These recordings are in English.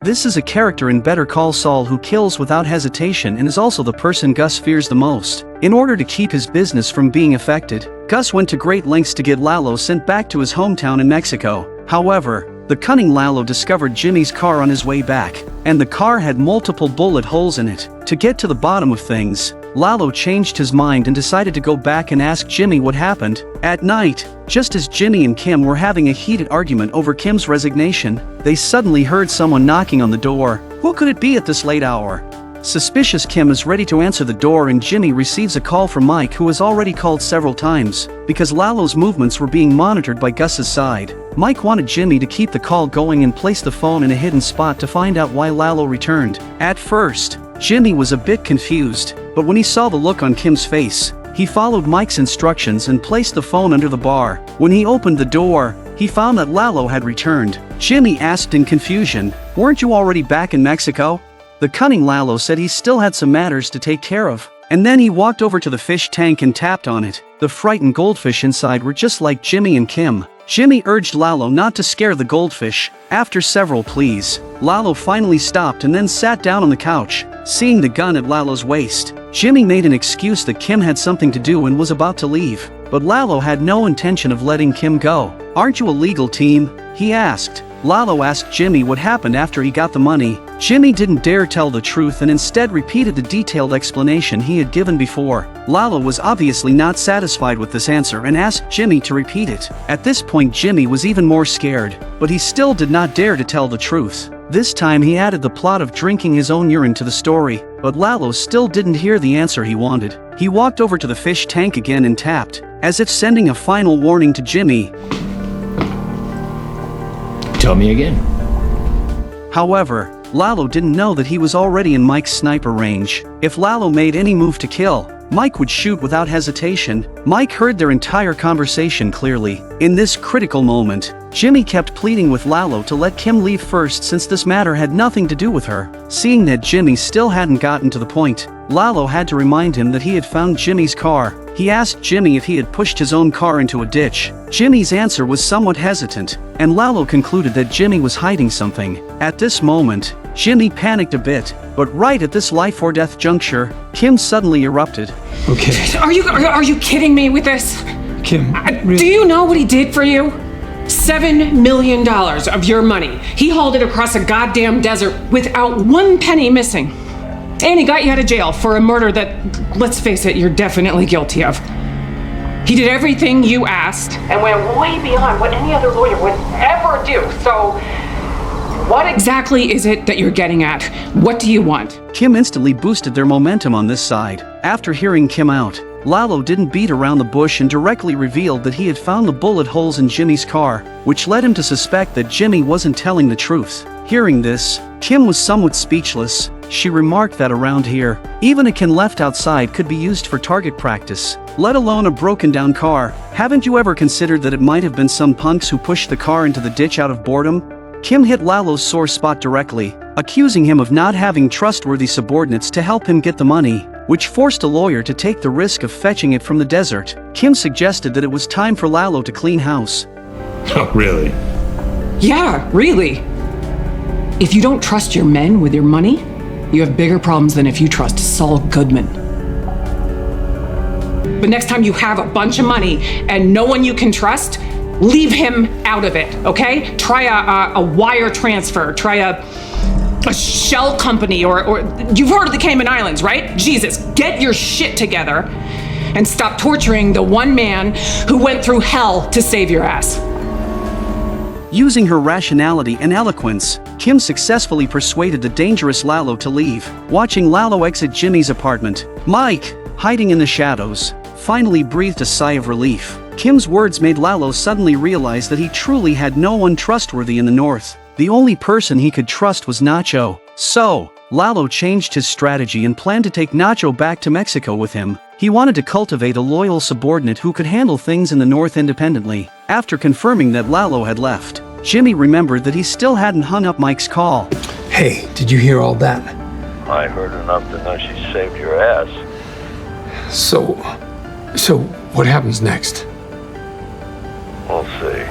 This is a character in Better Call Saul who kills without hesitation and is also the person Gus fears the most. In order to keep his business from being affected, Gus went to great lengths to get Lalo sent back to his hometown in Mexico. However, the cunning Lalo discovered Jimmy's car on his way back, and the car had multiple bullet holes in it. To get to the bottom of things, Lalo changed his mind and decided to go back and ask Jimmy what happened. At night, just as Jimmy and Kim were having a heated argument over Kim's resignation, they suddenly heard someone knocking on the door. Who could it be at this late hour? Suspicious Kim is ready to answer the door and Jimmy receives a call from Mike, who has already called several times, because Lalo's movements were being monitored by Gus's side. Mike wanted Jimmy to keep the call going and place the phone in a hidden spot to find out why Lalo returned. At first, Jimmy was a bit confused, but when he saw the look on Kim's face, he followed Mike's instructions and placed the phone under the bar. When he opened the door, he found that Lalo had returned. Jimmy asked in confusion, "Weren't you already back in Mexico?" The cunning Lalo said he still had some matters to take care of, and then he walked over to the fish tank and tapped on it. The frightened goldfish inside were just like Jimmy and Kim. Jimmy urged Lalo not to scare the goldfish. After several pleas, Lalo finally stopped and then sat down on the couch. Seeing the gun at Lalo's waist, Jimmy made an excuse that Kim had something to do and was about to leave. But Lalo had no intention of letting Kim go. "Aren't you a legal team?" he asked. Lalo asked Jimmy what happened after he got the money. Jimmy didn't dare tell the truth and instead repeated the detailed explanation he had given before. Lalo was obviously not satisfied with this answer and asked Jimmy to repeat it. At this point Jimmy was even more scared, but he still did not dare to tell the truth. This time he added the plot of drinking his own urine to the story, but Lalo still didn't hear the answer he wanted. He walked over to the fish tank again and tapped, as if sending a final warning to Jimmy. Tell me again. However, Lalo didn't know that he was already in Mike's sniper range. If Lalo made any move to kill, Mike would shoot without hesitation. Mike heard their entire conversation clearly. In this critical moment, Jimmy kept pleading with Lalo to let Kim leave first since this matter had nothing to do with her. Seeing that Jimmy still hadn't gotten to the point, Lalo had to remind him that he had found Jimmy's car. He asked Jimmy if he had pushed his own car into a ditch. Jimmy's answer was somewhat hesitant, and Lalo concluded that Jimmy was hiding something. At this moment, Jimmy panicked a bit, but right at this life-or-death juncture, Kim suddenly erupted. Okay. Are you kidding me with this? Kim, really? Do you know what he did for you? $7 million of your money. He hauled it across a goddamn desert without one penny missing. And he got you out of jail for a murder that, let's face it, you're definitely guilty of. He did everything you asked and went way beyond what any other lawyer would ever do. So, what exactly is it that you're getting at? What do you want? Kim instantly boosted their momentum on this side. After hearing Kim out, Lalo didn't beat around the bush and directly revealed that he had found the bullet holes in Jimmy's car, which led him to suspect that Jimmy wasn't telling the truth. Hearing this, Kim was somewhat speechless. She remarked that around here, even a can left outside could be used for target practice, let alone a broken down car. Haven't you ever considered that it might have been some punks who pushed the car into the ditch out of boredom? Kim hit Lalo's sore spot directly, accusing him of not having trustworthy subordinates to help him get the money, which forced a lawyer to take the risk of fetching it from the desert. Kim suggested that it was time for Lalo to clean house. Oh, really? Yeah, really. If you don't trust your men with your money, you have bigger problems than if you trust Saul Goodman. But next time you have a bunch of money and no one you can trust, leave him out of it, okay? Try a wire transfer, try a shell company, or you've heard of the Cayman Islands, right? Jesus, get your shit together and stop torturing the one man who went through hell to save your ass. Using her rationality and eloquence, Kim successfully persuaded the dangerous Lalo to leave. Watching Lalo exit Jimmy's apartment, Mike, hiding in the shadows, finally breathed a sigh of relief. Kim's words made Lalo suddenly realize that he truly had no one trustworthy in the north. The only person he could trust was Nacho. So, Lalo changed his strategy and planned to take Nacho back to Mexico with him. He wanted to cultivate a loyal subordinate who could handle things in the north independently. After confirming that Lalo had left, Jimmy remembered that he still hadn't hung up Mike's call. Hey, did you hear all that? I heard enough to know she saved your ass. So what happens next? We'll see.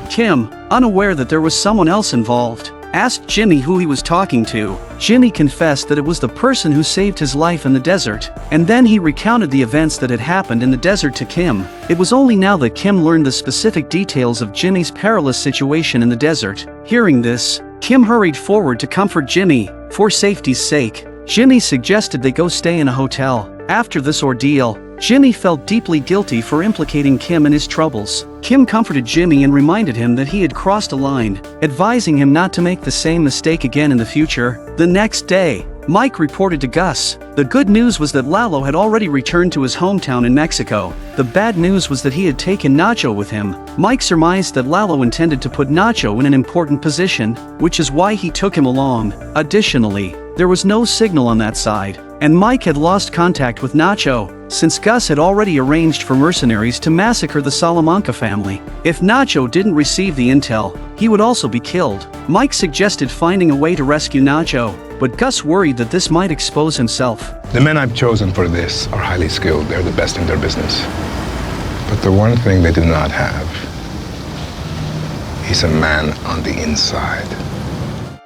Kim, unaware that there was someone else involved, asked Jimmy who he was talking to. Jimmy confessed that it was the person who saved his life in the desert, and then he recounted the events that had happened in the desert to Kim. It was only now that Kim learned the specific details of Jimmy's perilous situation in the desert. Hearing this, Kim hurried forward to comfort Jimmy. For safety's sake, Jimmy suggested they go stay in a hotel. After this ordeal, Jimmy felt deeply guilty for implicating Kim in his troubles. Kim comforted Jimmy and reminded him that he had crossed a line, advising him not to make the same mistake again in the future. The next day, Mike reported to Gus. The good news was that Lalo had already returned to his hometown in Mexico. The bad news was that he had taken Nacho with him. Mike surmised that Lalo intended to put Nacho in an important position, which is why he took him along. Additionally, there was no signal on that side, and Mike had lost contact with Nacho, since Gus had already arranged for mercenaries to massacre the Salamanca family. If Nacho didn't receive the intel, he would also be killed. Mike suggested finding a way to rescue Nacho, but Gus worried that this might expose himself. The men I've chosen for this are highly skilled. They're the best in their business. But the one thing they do not have is a man on the inside.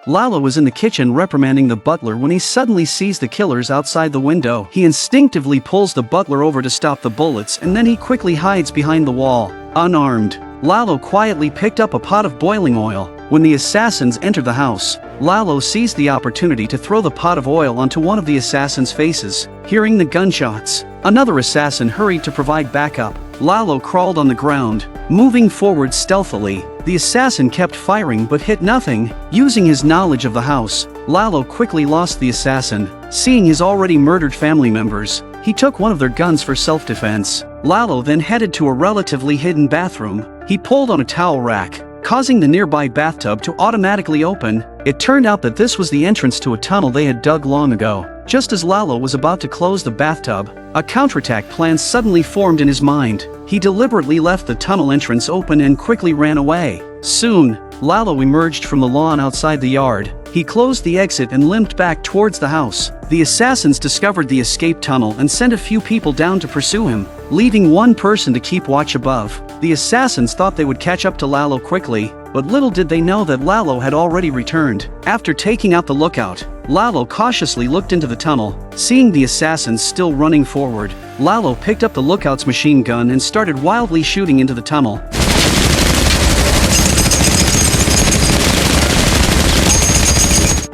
Lalo was in the kitchen reprimanding the butler when he suddenly sees the killers outside the window. He instinctively pulls the butler over to stop the bullets, and then he quickly hides behind the wall. Unarmed, Lalo quietly picked up a pot of boiling oil. When the assassins entered the house, Lalo seized the opportunity to throw the pot of oil onto one of the assassins' faces. Hearing the gunshots, another assassin hurried to provide backup. Lalo crawled on the ground, moving forward stealthily. The assassin kept firing but hit nothing. Using his knowledge of the house, Lalo quickly lost the assassin. Seeing his already murdered family members, he took one of their guns for self-defense. Lalo then headed to a relatively hidden bathroom. He pulled on a towel rack, causing the nearby bathtub to automatically open. It turned out that this was the entrance to a tunnel they had dug long ago. Just as Lalo was about to close the bathtub, a counterattack plan suddenly formed in his mind. He deliberately left the tunnel entrance open and quickly ran away. Soon, Lalo emerged from the lawn outside the yard. He closed the exit and limped back towards the house. The assassins discovered the escape tunnel and sent a few people down to pursue him, leaving one person to keep watch above. The assassins thought they would catch up to Lalo quickly, but little did they know that Lalo had already returned. After taking out the lookout, Lalo cautiously looked into the tunnel. Seeing the assassins still running forward, Lalo picked up the lookout's machine gun and started wildly shooting into the tunnel.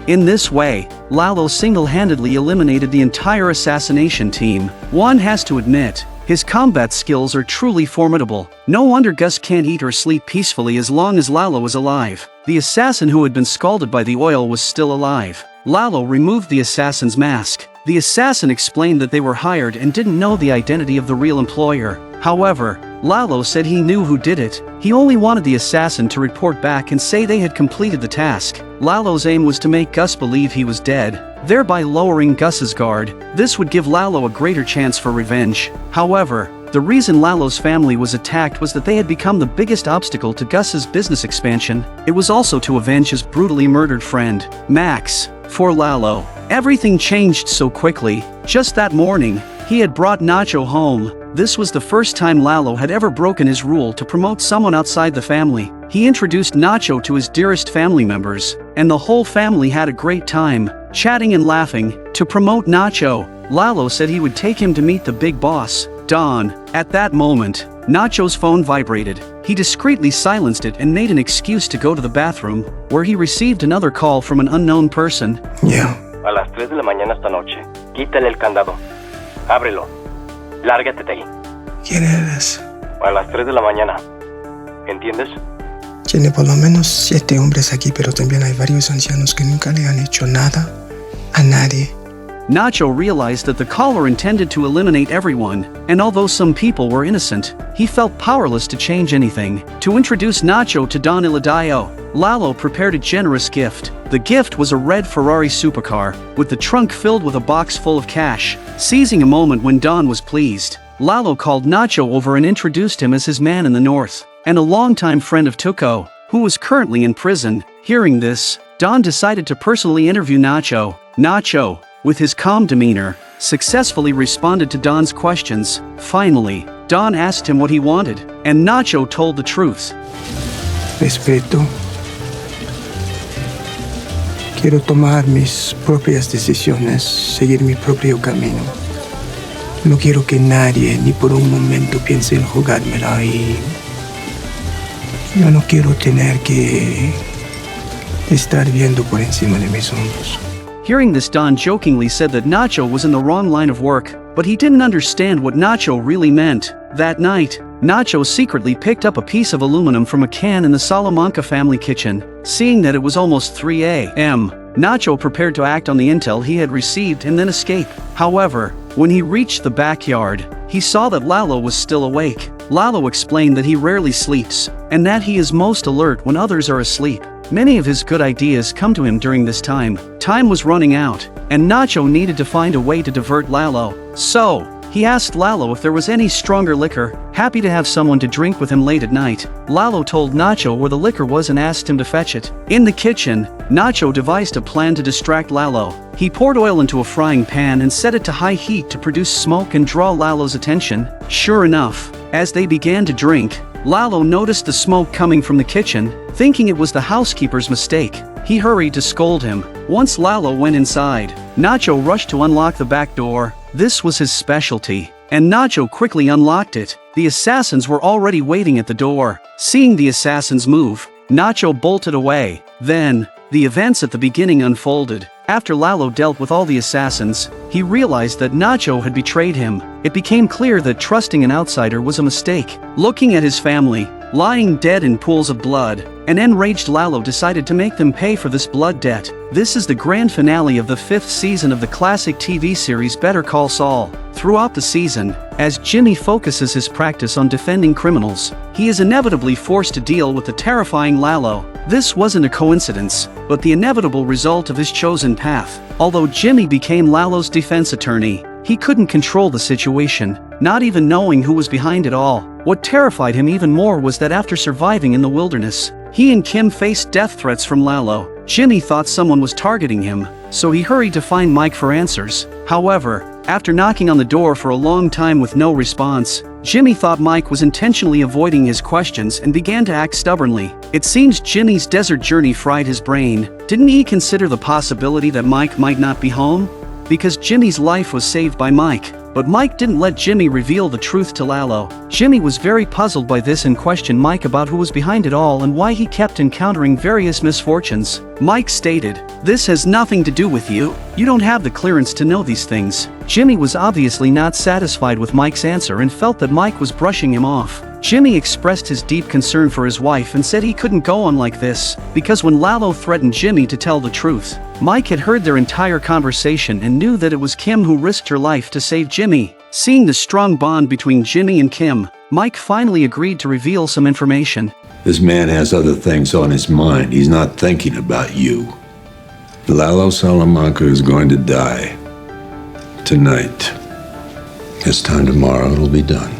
In this way, Lalo single-handedly eliminated the entire assassination team. One has to admit, his combat skills are truly formidable. No wonder Gus can't eat or sleep peacefully as long as Lalo is alive. The assassin who had been scalded by the oil was still alive. Lalo removed the assassin's mask. The assassin explained that they were hired and didn't know the identity of the real employer. However, Lalo said he knew who did it. He only wanted the assassin to report back and say they had completed the task. Lalo's aim was to make Gus believe he was dead, thereby lowering Gus's guard. This would give Lalo a greater chance for revenge. However, the reason Lalo's family was attacked was that they had become the biggest obstacle to Gus's business expansion. It was also to avenge his brutally murdered friend, Max. For Lalo, everything changed so quickly. Just that morning, he had brought Nacho home. This was the first time Lalo had ever broken his rule to promote someone outside the family. He introduced Nacho to his dearest family members, and the whole family had a great time, chatting and laughing. To promote Nacho, Lalo said he would take him to meet the big boss, Don. At that moment, Nacho's phone vibrated. He discreetly silenced it and made an excuse to go to the bathroom, where he received another call from an unknown person. Yeah. A las 3 de la mañana esta noche. Quítale el candado. Ábrelo. Lárgate de ahí. ¿Quién eres? A las 3 de la mañana. ¿Entiendes? Tiene por lo menos 7 hombres aquí, pero también hay varios ancianos que nunca le han hecho nada a nadie. Nacho realized that the caller intended to eliminate everyone, and although some people were innocent, he felt powerless to change anything. To introduce Nacho to Don Iladio, Lalo prepared a generous gift. The gift was a red Ferrari supercar, with the trunk filled with a box full of cash. Seizing a moment when Don was pleased, Lalo called Nacho over and introduced him as his man in the north, and a longtime friend of Tuco, who was currently in prison. Hearing this, Don decided to personally interview Nacho. Nacho, with his calm demeanor, successfully responded to Don's questions. Finally, Don asked him what he wanted, and Nacho told the truth. respeto. Quiero tomar mis propias decisiones, seguir mi propio camino. No quiero que nadie ni por un momento piense en jugármela y yo no quiero tener que estar viendo por encima de mis hombros. Hearing this, Don jokingly said that Nacho was in the wrong line of work, but he didn't understand what Nacho really meant. That night, Nacho secretly picked up a piece of aluminum from a can in the Salamanca family kitchen. Seeing that it was almost 3 a.m., Nacho prepared to act on the intel he had received and then escape. However, when he reached the backyard, he saw that Lalo was still awake. Lalo explained that he rarely sleeps, and that he is most alert when others are asleep. Many of his good ideas come to him during this time. Time was running out, and Nacho needed to find a way to divert Lalo. So, he asked Lalo if there was any stronger liquor, happy to have someone to drink with him late at night. Lalo told Nacho where the liquor was and asked him to fetch it. In the kitchen, Nacho devised a plan to distract Lalo. He poured oil into a frying pan and set it to high heat to produce smoke and draw Lalo's attention. Sure enough, as they began to drink, Lalo noticed the smoke coming from the kitchen, thinking it was the housekeeper's mistake. He hurried to scold him. Once Lalo went inside, Nacho rushed to unlock the back door. This was his specialty, and Nacho quickly unlocked it. The assassins were already waiting at the door. Seeing the assassins move, Nacho bolted away. Then, the events at the beginning unfolded. After Lalo dealt with all the assassins, he realized that Nacho had betrayed him. It became clear that trusting an outsider was a mistake. Looking at his family, lying dead in pools of blood, an enraged Lalo decided to make them pay for this blood debt. This is the grand finale of the 5th season of the classic TV series Better Call Saul. Throughout the season, as Jimmy focuses his practice on defending criminals, he is inevitably forced to deal with the terrifying Lalo. This wasn't a coincidence, but the inevitable result of his chosen path. Although Jimmy became Lalo's defense attorney, he couldn't control the situation, not even knowing who was behind it all. What terrified him even more was that after surviving in the wilderness, he and Kim faced death threats from Lalo. Jimmy thought someone was targeting him, so he hurried to find Mike for answers. However, after knocking on the door for a long time with no response, Jimmy thought Mike was intentionally avoiding his questions and began to act stubbornly. It seems Jimmy's desert journey fried his brain. Didn't he consider the possibility that Mike might not be home? Because Jimmy's life was saved by Mike. But Mike didn't let Jimmy reveal the truth to Lalo. Jimmy was very puzzled by this and questioned Mike about who was behind it all and why he kept encountering various misfortunes. Mike stated, "This has nothing to do with you. You don't have the clearance to know these things." Jimmy was obviously not satisfied with Mike's answer and felt that Mike was brushing him off. Jimmy expressed his deep concern for his wife and said he couldn't go on like this, because when Lalo threatened Jimmy to tell the truth, Mike had heard their entire conversation and knew that it was Kim who risked her life to save Jimmy. Seeing the strong bond between Jimmy and Kim, Mike finally agreed to reveal some information. This man has other things on his mind. He's not thinking about you. Lalo Salamanca is going to die. Tonight. This time tomorrow it'll be done.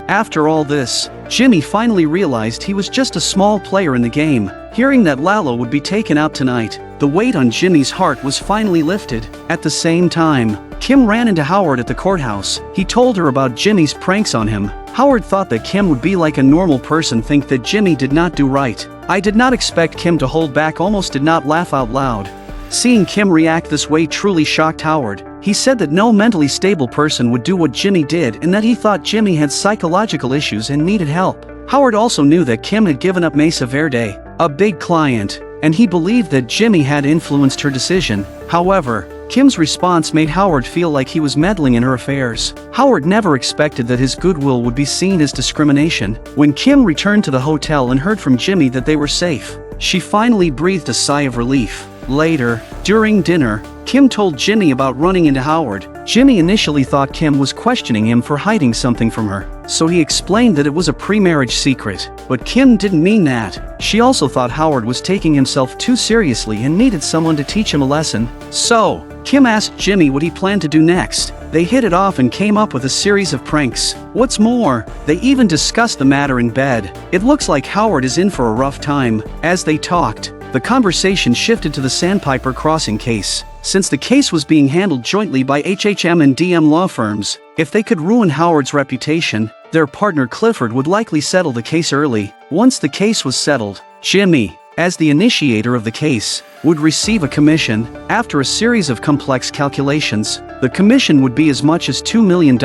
After all this, Jimmy finally realized he was just a small player in the game. Hearing that Lalo would be taken out tonight, the weight on Jimmy's heart was finally lifted. At the same time, Kim ran into Howard at the courthouse. He told her about Jimmy's pranks on him. Howard thought that Kim would be like a normal person, think that Jimmy did not do right. "I did not expect Kim to hold back," almost did not laugh out loud. Seeing Kim react this way truly shocked Howard. He said that no mentally stable person would do what Jimmy did and that he thought Jimmy had psychological issues and needed help. Howard also knew that Kim had given up Mesa Verde, a big client, and he believed that Jimmy had influenced her decision. However, Kim's response made Howard feel like he was meddling in her affairs. Howard never expected that his goodwill would be seen as discrimination. When Kim returned to the hotel and heard from Jimmy that they were safe, she finally breathed a sigh of relief. Later, during dinner, Kim told Jimmy about running into Howard. Jimmy initially thought Kim was questioning him for hiding something from her, so he explained that it was a pre-marriage secret. But Kim didn't mean that. She also thought Howard was taking himself too seriously and needed someone to teach him a lesson. So, Kim asked Jimmy what he planned to do next. They hit it off and came up with a series of pranks. What's more, they even discussed the matter in bed. It looks like Howard is in for a rough time. As they talked, the conversation shifted to the Sandpiper Crossing case. Since the case was being handled jointly by HHM and DM law firms, if they could ruin Howard's reputation, their partner Clifford would likely settle the case early. Once the case was settled, Jimmy, as the initiator of the case, would receive a commission. After a series of complex calculations, the commission would be as much as $2 million.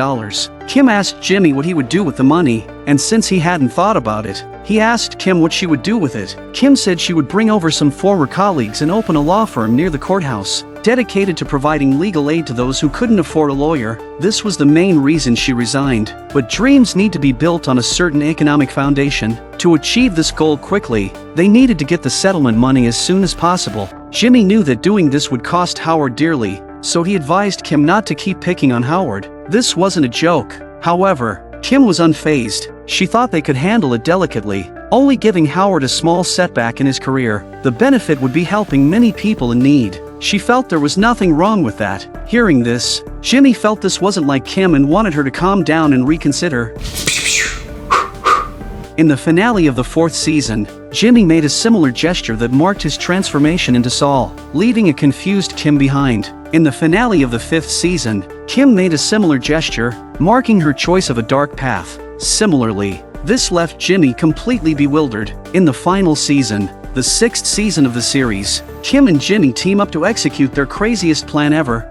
Kim asked Jimmy what he would do with the money, and since he hadn't thought about it, he asked Kim what she would do with it. Kim said she would bring over some former colleagues and open a law firm near the courthouse, dedicated to providing legal aid to those who couldn't afford a lawyer. This was the main reason she resigned. But dreams need to be built on a certain economic foundation. To achieve this goal quickly, they needed to get the settlement money as soon as possible. Jimmy knew that doing this would cost Howard dearly, so he advised Kim not to keep picking on Howard. This wasn't a joke. However, Kim was unfazed. She thought they could handle it delicately, only giving Howard a small setback in his career. The benefit would be helping many people in need. She felt there was nothing wrong with that. Hearing this, Jimmy felt this wasn't like Kim and wanted her to calm down and reconsider. In the finale of the 4th season, Jimmy made a similar gesture that marked his transformation into Saul, leaving a confused Kim behind. In the finale of the 5th season, Kim made a similar gesture, marking her choice of a dark path. Similarly, this left Jimmy completely bewildered. In the final season, the 6th season of the series, Kim and Jimmy team up to execute their craziest plan ever.